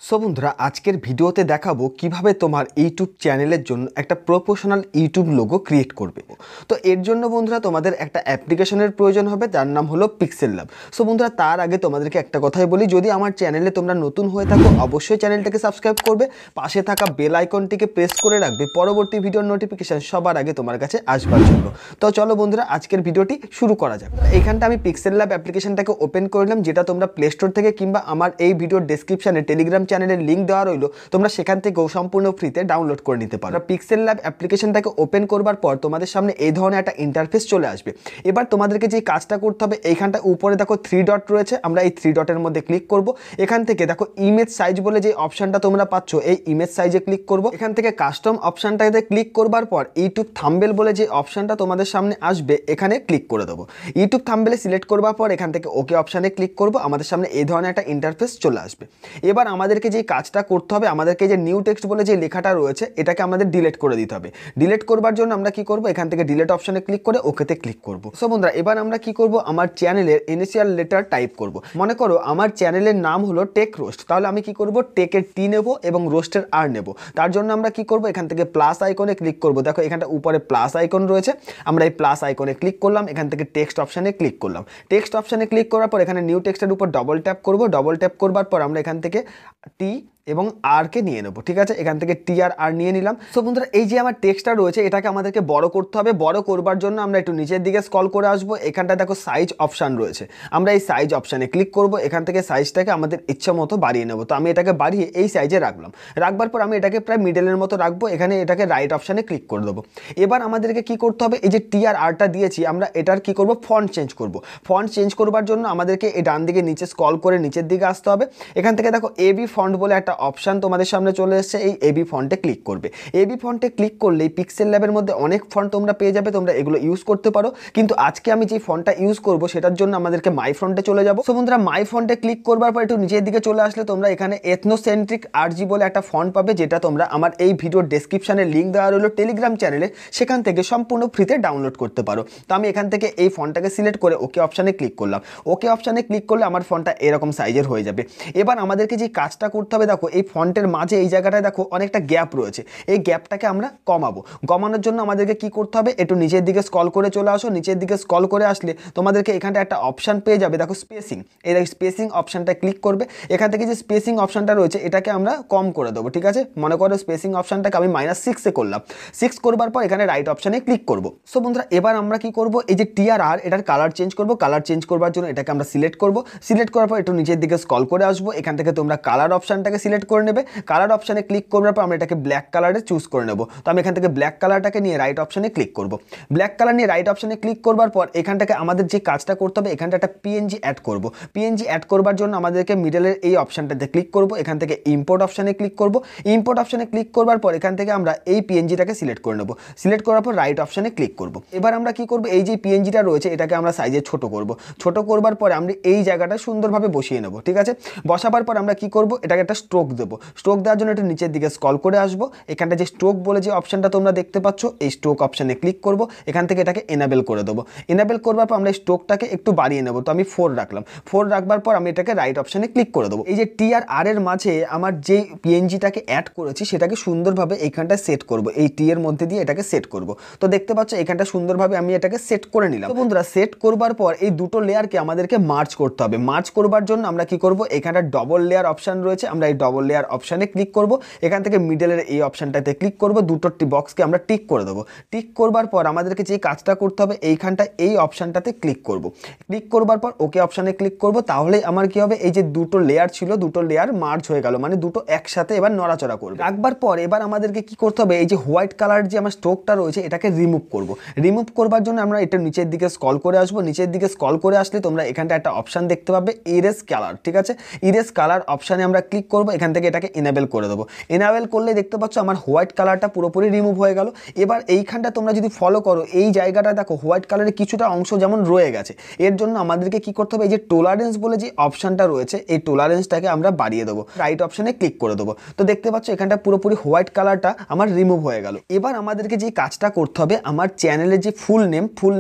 So বন্ধুরা আজকের ভিডিওতে দেখাবো কিভাবে তোমার ইউটিউব চ্যানেলের জন্য একটা প্রফেশনাল ইউটিউব লোগো ক্রিয়েট করবে। তো এর জন্য বন্ধুরা তোমাদের একটা অ্যাপ্লিকেশনের প্রয়োজন হবে, যার নাম হলো পিক্সেল ল্যাব। সো বন্ধুরা তার আগে তোমাদেরকে একটা কথাই বলি, যদি আমার চ্যানেলে তোমরা নতুন হয়ে থাকো অবশ্যই চ্যানেলটাকে সাবস্ক্রাইব করবে, পাশে থাকা বেল আইকনটিকে প্রেস করে রাখবে পরবর্তী ভিডিওর নোটিফিকেশান সবার আগে তোমার কাছে আসবার জন্য। তো চলো বন্ধুরা আজকের ভিডিওটি শুরু করা যাক। এইখানটা আমি পিক্সেল ল্যাব অ্যাপ্লিকেশনটাকে ওপেন করলাম, যেটা তোমরা প্লে স্টোর থেকে কিংবা আমার এই ভিডিওর ডেসক্রিপশানে টেলিগ্রাম চ্যানেলের লিঙ্ক দেওয়া রইলো, তোমরা সেখান থেকেও সম্পূর্ণ ফ্রিতে ডাউনলোড করে নিতে পারো। পিক্সেল ল্যাব অ্যাপ্লিকেশনটাকে ওপেন করবার পর তোমাদের সামনে এই ধরনের একটা ইন্টারফেস চলে আসবে। এবার তোমাদেরকে যে কাজটা করতে হবে, এইখানটা উপরে দেখো 3 ডট রয়েছে, আমরা এই 3 ডটের মধ্যে ক্লিক করব। এখান থেকে দেখো ইমেজ সাইজ বলে যে অপশনটা তোমরা পাচ্ছ, এই ইমেজ সাইজে ক্লিক করব। এখান থেকে কাস্টম অপশনটাতে ক্লিক করবার পর ইউটিউব থাম্বনেল বলে যে অপশনটা তোমাদের সামনে আসবে, এখানে ক্লিক করে দেবো। ইউটিউব থাম্বনেলে সিলেক্ট করবার পর এখান থেকে ওকে অপশানে ক্লিক করব। আমাদের সামনে এই ধরনের একটা ইন্টারফেস চলে আসবে। এবার আমাদেরকে যে কাজটা করতে হবে, আমাদেরকে যে নিউ টেক্সট বলে যে লেখাটা রয়েছে এটাকে আমাদের ডিলিট করে দিতে হবে। ডিলিট করবার জন্য আমরা কি করব, এখান থেকে ডিলিট অপশানে ক্লিক করে ওকেতে ক্লিক করব। সো বন্ধুরা এবার আমরা কি করব, আমার চ্যানেলের ইনিশিয়াল লেটার টাইপ করব। মনে করো আমার চ্যানেলের নাম হলো টেক রোস্ট, তাহলে আমি কি করব, টেকের টি নেব এবং রোস্টের আর নেব। তার জন্য আমরা কি করব, এখান থেকে প্লাস আইকনে ক্লিক করব। দেখো এখানটা উপরে প্লাস আইকন রয়েছে, আমরা এই প্লাস আইকনে ক্লিক করলাম, এখান থেকে টেক্সট অপশানে ক্লিক করলাম। টেক্সট অপশানে ক্লিক করার পর এখানে নিউ টেক্সটের উপর ডবল ট্যাপ করব। ডবল ট্যাপ করবার পর আমরা এখান থেকে টি এবং আর কে নিয়ে নেবো। ঠিক আছে, এখান থেকে টি আর নিয়ে নিলাম। সো বন্ধুরা এই যে আমার টেক্সটটা রয়েছে এটাকে আমাদেরকে বড় করতে হবে। বড় করবার জন্য আমরা একটু নিচের দিকে স্ক্রল করে আসবো। এখানটা দেখো সাইজ অপশান রয়েছে, আমরা এই সাইজ অপশানে ক্লিক করব। এখান থেকে সাইজটাকে আমাদের ইচ্ছা মতো বাড়িয়ে নেবো। তো আমি এটাকে বাড়িয়ে এই সাইজে রাখলাম। রাখবার পর আমি এটাকে প্রায় মিডলের মতো রাখবো। এখানে এটাকে রাইট অপশানে ক্লিক করে দেবো। এবার আমাদেরকে কি করতে হবে, এই যে টি আর আরটা দিয়েছি আমরা এটার কি করব, ফন্ট চেঞ্জ করব। ফন্ট চেঞ্জ করবার জন্য আমাদেরকে এই ডান দিকে নিচে স্ক্রল করে নিচের দিকে আসতে হবে। এখান থেকে দেখো এবি ফন্ট বলে একটা অপশান তোমাদের সামনে চলে এসেছে, এই এবি ফন্টে ক্লিক করবে। এবি ফন্টে ক্লিক করলেই পিক্সেল ল্যাবের মধ্যে অনেক ফন্ট তোমরা পেয়ে যাবে, তোমরা এগুলো ইউজ করতে পারো। কিন্তু আজকে আমি যে ফন্টটা ইউজ করব সেটার জন্য আমাদেরকে মাই ফন্টে চলে যাব। সো বন্ধুরা মাই ফন্টে ক্লিক করবার পর একটু নিচের দিকে চলে আসলে তোমরা এখানে এথনোসেন্ট্রিক আরজি বলে একটা ফন্ট পাবে, যেটা তোমরা আমার এই ভিডিওর ডেসক্রিপশনে লিঙ্ক দেওয়া রইলো টেলিগ্রাম চ্যানেলে, সেখান থেকে সম্পূর্ণ ফ্রিতে ডাউনলোড করতে পারো। তো আমি এখান থেকে এই ফন্টটাকে সিলেক্ট করে ওকে অপশানে ক্লিক করলাম। ওকে অপশানে ক্লিক করলে আমার ফন্টটা এরকম সাইজের হয়ে যাবে। এবার আমাদেরকে যে কাজটা করতে হবে, দেখো এই ফন্টের মাঝে এই জায়গাটায় দেখো অনেকটা গ্যাপ রয়েছে, এই গ্যাপটাকে আমরা কমাবো। কমানোর জন্য আমাদেরকে কি করতে হবে, একটু নিচের দিকে স্ক্রল করে চলে আসো। নিচের দিকে স্ক্রল করে আসলে তোমাদেরকে এখানটা একটা অপশান পেয়ে যাবে, দেখো স্পেসিং। এই স্পেসিং অপশানটা ক্লিক করবে। এখান থেকে যে স্পেসিং অপশানটা রয়েছে এটাকে আমরা কম করে দেবো। ঠিক আছে, মনে করো স্পেসিং অপশানটাকে আমি -6 করলাম। 6 করবার পর এখানে রাইট অপশানে ক্লিক করব। সো বন্ধুরা এবার আমরা কি করব, এই যে টি আর এটার কালার চেঞ্জ করব। কালার চেঞ্জ করবার জন্য এটাকে আমরা সিলেক্ট করব। সিলেক্ট করার পর একটু নিচের দিকে স্ক্রল করে আসবো। এখান থেকে তোমরা কালার অপশানটাকে সিলেক্ট করে নেবে। কালার অপশানে ক্লিক করবার পর আমরা এটাকে ব্ল্যাক কালারে চুজ করে নেব। তো আমি এখান থেকে ব্ল্যাক কালারটাকে নিয়ে রাইট অপশানে ক্লিক করব। ব্ল্যাক কালার নিয়ে রাইট অপশানে ক্লিক করবার পর এখানটাকে আমাদের যে কাজটা করতে হবে, এখানটা একটা পিএনজি অ্যাড করব। পিএনজি অ্যাড করবার জন্য আমাদেরকে মিডলের এই অপশানটাতে ক্লিক করব। এখান থেকে ইম্পোর্ট অপশানে ক্লিক করব। ইম্পোর্ট অপশানে ক্লিক করবার পর এখান থেকে আমরা এই পিএনজিটাকে সিলেক্ট করে নেব। সিলেক্ট করার পর রাইট অপশানে ক্লিক করব। এবার আমরা কি করব, এই যে পিএনজিটা রয়েছে এটাকে আমরা সাইজে ছোট করব। ছোট করবার পরে আমরা এই জায়গাটা সুন্দরভাবে বসিয়ে নেব। ঠিক আছে, বসাবার পর আমরা কি করব, এটাকে একটা স্ট্রোক দেবো। স্ট্রোক দেওয়ার জন্য একটু নিচের দিকে স্ক্রল করে আসবো। এখানটা যে স্ট্রোক বলে যে অপশানটা তোমরা দেখতে পাচ্ছ, এই স্ট্রোক অপশানে ক্লিক করব। এখান থেকে এটাকে এনাবেল করে দেবো। এনাবেল করবার পর আমরা এই স্ট্রোকটাকে একটু বাড়িয়ে নেব। তো আমি 4 রাখলাম। 4 রাখবার পর আমি এটাকে রাইট অপশানে ক্লিক করে দেবো। এই যে টি আর এর মাঝে আমার যে পিএনজিটাকে অ্যাড করেছি সেটাকে সুন্দরভাবে এইখানটা সেট করব। এই টি এর মধ্যে দিয়ে এটাকে সেট করব। তো দেখতে পাচ্ছ এখানটা সুন্দরভাবে আমি এটাকে সেট করে নিলাম। তো বন্ধুরা সেট করবার পর এই দুটো লেয়ারকে আমাদেরকে মার্জ করতে হবে। মার্জ করবার জন্য আমরা কি করব, এখানটা ডবল লেয়ার অপশান রয়েছে, আমরা এই ডবল লেয়ার অপশানে ক্লিক করব। এখান থেকে মিডলের এই অপশানটাতে ক্লিক করব। দুটো বক্সকে আমরা টিক করে দেবো। টিক করবার পর আমাদেরকে যে কাজটা করতে হবে, এইখানটা এই অপশানটাতে ক্লিক করব। ক্লিক করবার পর ওকে অপশানে ক্লিক করব। তাহলে আমার কি হবে, এই যে দুটো লেয়ার ছিল দুটো লেয়ার মার্জ হয়ে গেল, মানে দুটো একসাথে এবার নড়াচড়া করবে। রাখবার পর এবার আমাদেরকে কি করতে হবে, এই যে হোয়াইট কালার যে আমার স্ট্রোকটা রয়েছে এটাকে রিমুভ করব। রিমুভ করবার জন্য আমরা এটা নিচের দিকে স্ক্রল করে আসবো। নিচের দিকে স্ক্রল করে আসলে তোমরা এখানটা একটা অপশান দেখতে পাবে, ইরেজ কালার। ঠিক আছে, ইরেজ কালার অপশানে আমরা ক্লিক করব। এখান থেকে এটাকে এনাবেল করে দেবো। এনাবেল করলে দেখতে পাচ্ছ আমার হোয়াইট কালারটা পুরোপুরি রিমুভ হয়ে গেল। এবার এইখানটা তোমরা যদি ফলো করো, এই জায়গাটা দেখো হোয়াইট কালারের কিছুটা অংশ যেমন রয়ে গেছে। এর জন্য আমাদেরকে কি করতে হবে, এই যে টলারেন্স বলে যে অপশানটা রয়েছে এই টলারেন্সটাকে আমরা বাড়িয়ে দেবো। রাইট অপশানে ক্লিক করে দেবো। তো দেখতে পাচ্ছ এখানটা পুরোপুরি হোয়াইট কালারটা আমার রিমুভ হয়ে গেল। এবার আমাদেরকে যে কাজটা করতে হবে, আমার চ্যানেলের যে ফুল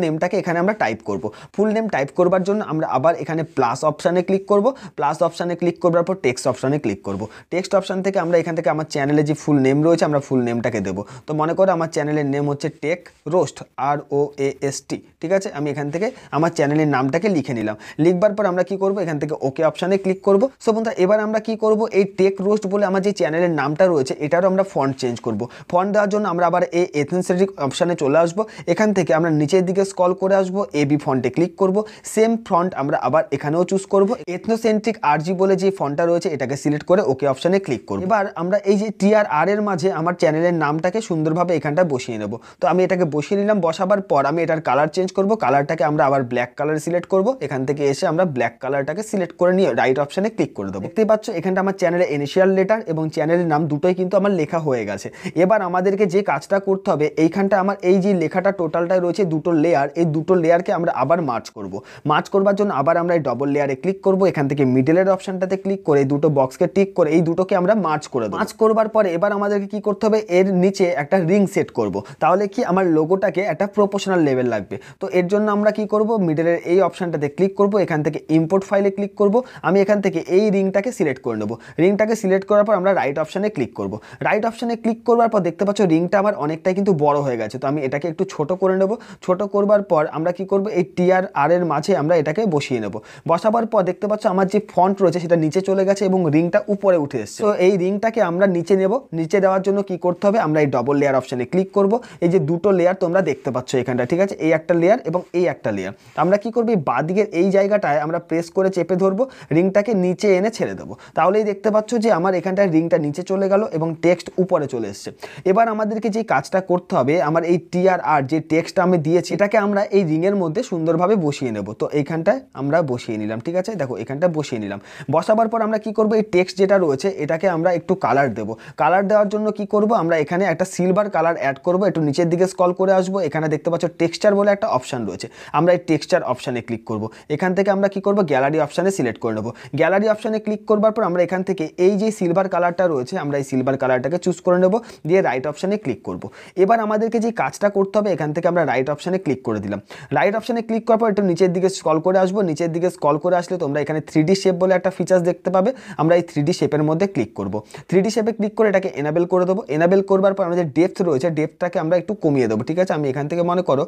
নেমটাকে এখানে আমরা টাইপ করব। ফুল নেম টাইপ করবার জন্য আমরা আবার এখানে প্লাস অপশানে ক্লিক করব। প্লাস অপশানে ক্লিক করবার পর টেক্সট অপশানে ক্লিক করব। টেক্সট অপশান থেকে আমরা এখান থেকে আমার চ্যানেলে যে ফুল নেম রয়েছে আমরা ফুল নেমটাকে দেবো। তো মনে করো আমার চ্যানেলের নেম হচ্ছে টেক রোস্ট, ROAST, ঠিক আছে। আমি এখান থেকে আমার চ্যানেলের নামটাকে লিখে নিলাম। লিখবার পর আমরা কি করব, এখান থেকে ওকে অপশানে ক্লিক করব। সো বন্ধুরা এবার আমরা কি করব, এই টেক রোস্ট বলে আমার যে চ্যানেলের নামটা রয়েছে এটারও আমরা ফন্ট চেঞ্জ করব। ফন্ট দেওয়ার জন্য আমরা আবার এই এথনোসেন্ট্রিক অপশানে চলে আসব। এখান থেকে আমরা নিচের দিকে স্ক্রল করে আসবো, AB ফন্টে ক্লিক করব। সেম ফন্ট আমরা আবার এখানেও চুজ করব, এথনোসেন্ট্রিক RG বলে যে ফন্টটা রয়েছে এটাকে সিলেক্ট করে ওকে অপশানে ক্লিক করব। এবার আমরা এই যে TRR এর মাঝে আমার চ্যানেলের নামটাকে সুন্দরভাবে এখানটা বসিয়ে নেব। তো আমি এটাকে বসিয়ে নিলাম। বসাবার পর আমি এটার কালার চেঞ্জ করব। কালারটাকে আমরা আবার ব্ল্যাক কালার সিলেক্ট করব। এখান থেকে এসে আমরা ব্ল্যাক কালারটাকে সিলেক্ট করে নিয়ে রাইট অপশানে ক্লিক করে দেবো। দেখতেই পাচ্ছ এখানটা আমার চ্যানেলের ইনিশিয়াল লেটার এবং চ্যানেলের নাম দুটোই কিন্তু আমার লেখা হয়ে গেছে। এবার আমাদেরকে যে কাজটা করতে হবে, এইখানটা আমার এই যে লেখাটা টোটালটাই রয়েছে দুটো লেয়ার, এই দুটো লেয়ারকে আমরা আবার মার্জ করব। মার্জ করবার জন্য আবার আমরা এই ডবল লেয়ারে ক্লিক করব। এখান থেকে মিডলের অপশানটাতে ক্লিক করে এই দুটো বক্সকে টিক করে এই দুটোকে আমরা মার্জ করে দেবো। মার্জ করবার পরে এবার আমাদেরকে কি করতে হবে, এর নিচে একটা রিং সেট করব। তাহলে কি আমার লোগোটাকে একটা প্রপোর্শনাল লেভেল লাগবে। তো এর জন্য আমরা কি করব, মিডলের এই অপশানটাতে ক্লিক করব। এখান থেকে ইম্পোর্ট ফাইলে ক্লিক করব। আমি এখান থেকে এই রিংটাকে সিলেক্ট করে নেব। রিংটাকে সিলেক্ট করার পর আমরা রাইট অপশানে ক্লিক করব। রাইট অপশানে ক্লিক করবার পর দেখতে পাচ্ছ রিংটা আমার অনেকটাই কিন্তু বড় হয়ে গেছে। তো আমি এটাকে একটু ছোট করে নেব। ছোট করবার পর আমরা কি করব, এই TRR এর মাঝে আমরা এটাকে বসিয়ে নেব। বসাবার পর দেখতে পাচ্ছ আমার যে ফন্ট রয়েছে সেটা নিচে চলে গেছে এবং রিংটা উপরে উঠে এসেছে। তো এই রিংটাকে আমরা নিচে নেব। নিচে দেওয়ার জন্য কি করতে হবে, আমরা এই ডবল লেয়ার অপশানে ক্লিক করব। এই যে দুটো লেয়ার তোমরা দেখতে পাচ্ছ এখানটা, ঠিক আছে, এই একটা লেয়ার এবং এই একটা লেয়ার। আমরা কি করব, এই বাঁদিকের এই জায়গাটায় আমরা প্রেস করে চেপে ধরবো, রিংটাকে নিচে এনে ছেড়ে দেবো। তাহলেই দেখতে পাচ্ছ যে আমার এখানটায় রিংটা নিচে চলে গেল এবং টেক্সট উপরে চলে এসছে। এবার আমাদেরকে যে কাজটা করতে হবে, আমার এই TRR যে টেক্সটটা আমি দিয়েছি এটাকে আমরা এই রিংয়ের মধ্যে সুন্দরভাবে বসিয়ে নেব। তো এইখানটায় আমরা বসিয়ে নিলাম, ঠিক আছে, দেখো এখানটা বসিয়ে নিলাম। বসাবার পর আমরা কি করব, এই টেক্সট যেটা রয়েছে এটাকে আমরা একটু কালার দেব। কালার দেওয়ার জন্য কি করব, আমরা এখানে একটা সিলভার কালার অ্যাড করব। একটু নিচের দিকে স্ক্রল করে আসবো, এখানে দেখতে পাচ্ছ টেক্সচার বলে একটা অপশান রয়েছে। আমরা এই টেক্সচার অপশানে ক্লিক করব। এখান থেকে আমরা কি করব, গ্যালারি অপশানে সিলেক্ট করে নেব। গ্যালারি অপশানে ক্লিক করবার পর আমরা এখান থেকে এই যে সিলভার কালারটা রয়েছে আমরা এই সিলভার কালারটাকে চুজ করে নেব, দিয়ে রাইট অপশানে ক্লিক করব। এবার আমাদেরকে যে কাজটা করতে হবে, এখান থেকে আমরা রাইট অপশানে ক্লিক করে দিলাম। রাইট অপশানে ক্লিক করার পর একটু নিচের দিকে স্ক্রল করে আসবো। নিচের দিকে স্ক্রল করে আসলে তোমরা এখানে 3D শেপ বলে একটা ফিচার্স দেখতে পাবে। আমরা এই 3D শেপের মধ্যে ক্লিক করব। 3D শেপে ক্লিক করে এটাকে এনাবেল করে দেবো। এনাবেল করবার পর আমাদের ডেপথ রয়েছে, ডেপথটাকে আমরা একটু কমিয়ে দেবো, ঠিক আছে। আমি এখান থেকে মনে করো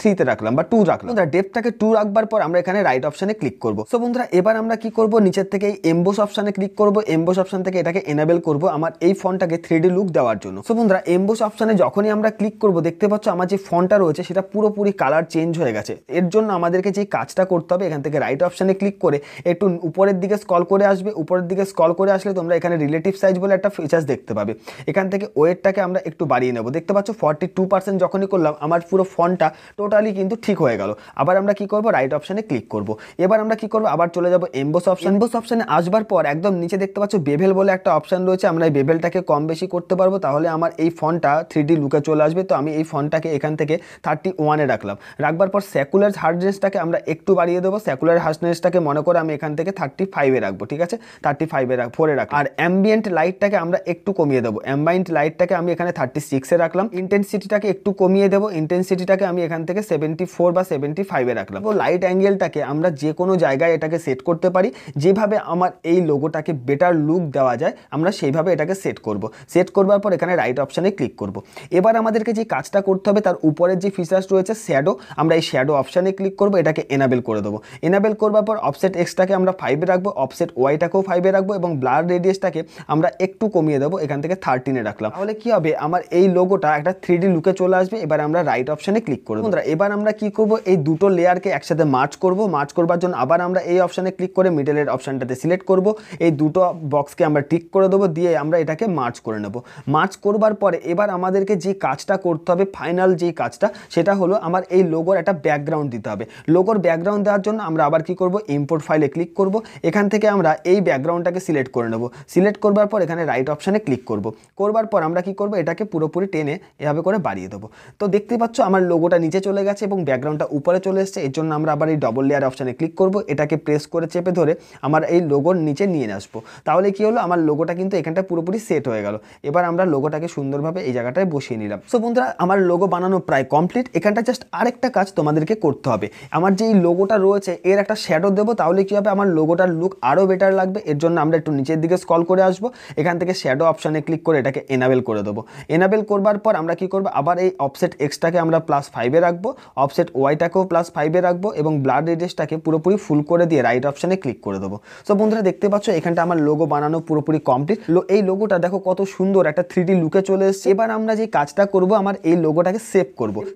3তে রাখলাম বা 2 রাখলাম। ডেপথটাকে 2 রাখবার পর আমরা এখানে রাইট অপশানে ক্লিক করব। সো বন্ধুরা এবার আমরা কি করব, নিচের থেকে এই এমবোস অপশানে ক্লিক করব। এমবোস অপশান থেকে এটাকে এনাবেল করব আমার এই ফন্টটাকে 3D লুক দেওয়ার জন্য। সো বন্ধুরা এমবোস অপশানে যখনই আমরা ক্লিক করব দেখতে পাচ্ছ আমার যে ফন্টটা রয়েছে সেটা পুরোপুরি কালার চেঞ্জ হয়ে গেছে। এর জন্য আমাদেরকে যে কাজটা করতে হবে, এখান থেকে রাইট অপশানে ক্লিক করে একটু উপরের দিকে স্ক্রল করে আসবে। উপরের দিকে স্ক্রল করে আসলে তোমরা এখানে রিলেটিভ সাইজ বলে একটা ফিচার্স দেখতে পাবে। এখান থেকে ওয়েটটাকে আমরা একটু বাড়িয়ে নেব। দেখতে পাচ্ছ 42% যখনই করলাম আমার পুরো ফন্টটা টোটালি কিন্তু ঠিক হয়ে গেল। আবার আমরা কি করব, রাইট অপশানে ক্লিক করব। এবার আমরা কি করব, আবার চলে যাব এমবোস অপশন। এমবোস অপশানে আসবার পর একদম নিচে দেখতে পাচ্ছ বেভেল বলে একটা অপশান রয়েছে। আমরা এই বেভেলটাকে কম বেশি করতে পারবো, তাহলে আমার এই ফন্টটা 3D লুকে চলে আসবে। তো আমি এই ফন্টটাকে এখান থেকে 31-এ রাখলাম। রাখবার পর স্যাকুলার হার্ডনেসটাকে আমরা একটু বাড়িয়ে দেবো। স্যাকুলার হার্ডনেসটাকে মনে করে আমি এখান থেকে 35-এ রাখবো, ঠিক আছে, 35-4-এ রাখবো। আর অ্যাম্বিয়েন্ট লাইটটাকে আমরা একটু কমিয়ে দেবো। অ্যাম্বিয়েন্ট লাইটটাকে আমি এখানে 36-এ রাখলাম। ইন্টেন্সিটিটাকে একটু কমিয়ে দেবো। ইন্টেন্সিটিটাকে আমি এখান থেকে 74 বা 75-এ রাখলাম। তো লাইট অ্যাঙ্গেলটাকে আমরা যে কোনো জায়গায় এটাকে সেট করতে পারি। যেভাবে আমার এই লোগোটাকে বেটার লুক দেওয়া যায় আমরা সেইভাবে এটাকে সেট করব। সেট করবার পর এখানে রাইট অপশানে ক্লিক করব। এবার আমাদেরকে যে কাজটা করতে হবে তার উপরের যে ফিচার্স রয়েছে শ্যাডো, আমরা এই শ্যাডো অপশানে ক্লিক করব। এটাকে এনাবেল করে দেবো। এনাবেল করবার পর অফসেট এক্সটাকে আমরা 5-এ রাখবো, অফসেট ওয়াইটাকেও 5-এ রাখবো এবং ব্লার রেডিয়াসটাকে আমরা একটু কমিয়ে দেবো, এখান থেকে 13-এ রাখলাম। তাহলে কি হবে, আমার এই লোগোটা একটা 3D লুকে চলে আসবে। এবার আমরা রাইট অপশানে ক্লিক করব। বন্ধুরা এবার আমরা কি করব, এই দুটো লেয়ারকে একসাথে মার্জ করব। মার্জ করবার জন্য আবার আমরা এই অপশানে ক্লিক করে মিডলের অপশানটাতে সিলেক্ট করব। এই দুটো বক্সকে আমরা টিক করে দেবো, দিয়ে আমরা এটাকে মার্জ করে নেব। মার্জ করবার পরে এবার আমাদেরকে যে কাজটা করতে হবে, ফাইনাল যে কাজটা, সেটা হলো আমার এই লোগোর একটা ব্যাকগ্রাউন্ড দিতে হবে। লোগোর ব্যাকগ্রাউন্ড দেওয়ার জন্য আমরা আবার কি করব, ইম্পোর্ট ফাইলে ক্লিক করব। এখান থেকে আমরা এই ব্যাকগ্রাউন্ডটাকে সিলেক্ট করে নেব। সিলেক্ট করবার পর এখানে রাইট অপশানে ক্লিক করব। করবার পর আমরা কি করব, এটাকে পুরোপুরি টেনে এভাবে করে বাড়িয়ে দেবো। তো দেখতে পাচ্ছ আমার লোগোটা নিচে চলে গেছে এবং ব্যাকগ্রাউন্ডটা উপরে চলে এসেছে। এর জন্য আমরা আবার এই ডবল লেয়ার অপশানে ক্লিক করব। এটাকে প্রেস করে চেপে ধরে আমার এই লোগোর নিচে নিয়ে আসবো। তাহলে কি হলো, আমার লোগোটা কিন্তু এখানটা পুরোপুরি সেট হয়ে গেল। এবার আমরা লোগোটাকে সুন্দরভাবে এই জায়গাটায় বসিয়ে নিলাম। সো বন্ধুরা আমার লোগো বানানো প্রায় কমপ্লিট। এখানটা জাস্ট আরেকটা কাজ তোমাদেরকে করতে হবে। আমার যে এই লোগোটা রয়েছে এর একটা শ্যাডো দেবো, তাহলে কি হবে, আমার লোগোটার লুক আরও বেটার লাগবে। এর জন্য আমরা একটু নিচের দিকে স্ক্রল করে আসবো, এখান থেকে শ্যাডো অপশানে ক্লিক করে এটাকে এনাবেল করে দেবো। এনাবেল করবার পর আমরা কি করবো, আবার এই অফসেট এক্সটাকে আমরা +5-এ রাখবো, অফসেট ওয়াইটাকেও +5-এ রাখবো এবং ব্লাড রেডিয়াসটাকে পুরোপুরি ফুল করে দিয়ে রাইট অপশানে ক্লিক করে দেবো। সো বন্ধুরা দেখতে পাচ্ছ এখানটা আমার লোগো বানানো পুরোপুরি কমপ্লিট। এই লোগোটা দেখো কত সুন্দর একটা 3D লুকে চলে এসেছে। এবার আমরা যে কাজটা করব, আমার এই লোগোটাকে সেভ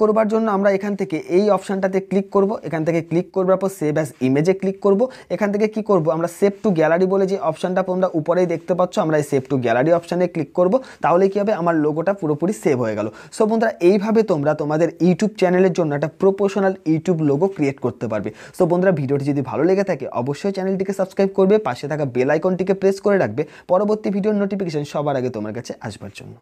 করবার জন্য আমরা এখান থেকে এই অপশানটাতে ক্লিক করব, এখান থেকে ক্লিক করবার পর সেভ অ্যাজ ইমেজে ক্লিক করব। এখান থেকে কি করব, আমরা সেভ টু গ্যালারি বলে যে অপশানটা তোমরা উপরেই দেখতে পাচ্ছ, আমরা এই সেভ টু গ্যালারি অপশানে ক্লিক করব। তাহলে কি হবে, আমার লোগোটা পুরোপুরি সেভ হয়ে গেল। সো বন্ধুরা এইভাবে তোমরা তোমাদের ইউটিউব চ্যানেলের জন্য একটা প্রফেশনাল ইউটিউব লোগো ক্রিয়েট করতে পারবে। সো বন্ধুরা ভিডিওটি যদি ভালো লেগে থাকে অবশ্যই চ্যানেলটিকে সাবস্ক্রাইব করবে, পাশে থাকা বেল আইকনটিকে প্রেস করে রাখবে পরবর্তী ভিডিওর নোটিফিকেশন সবার আগে তোমার কাছে আসবার জন্য।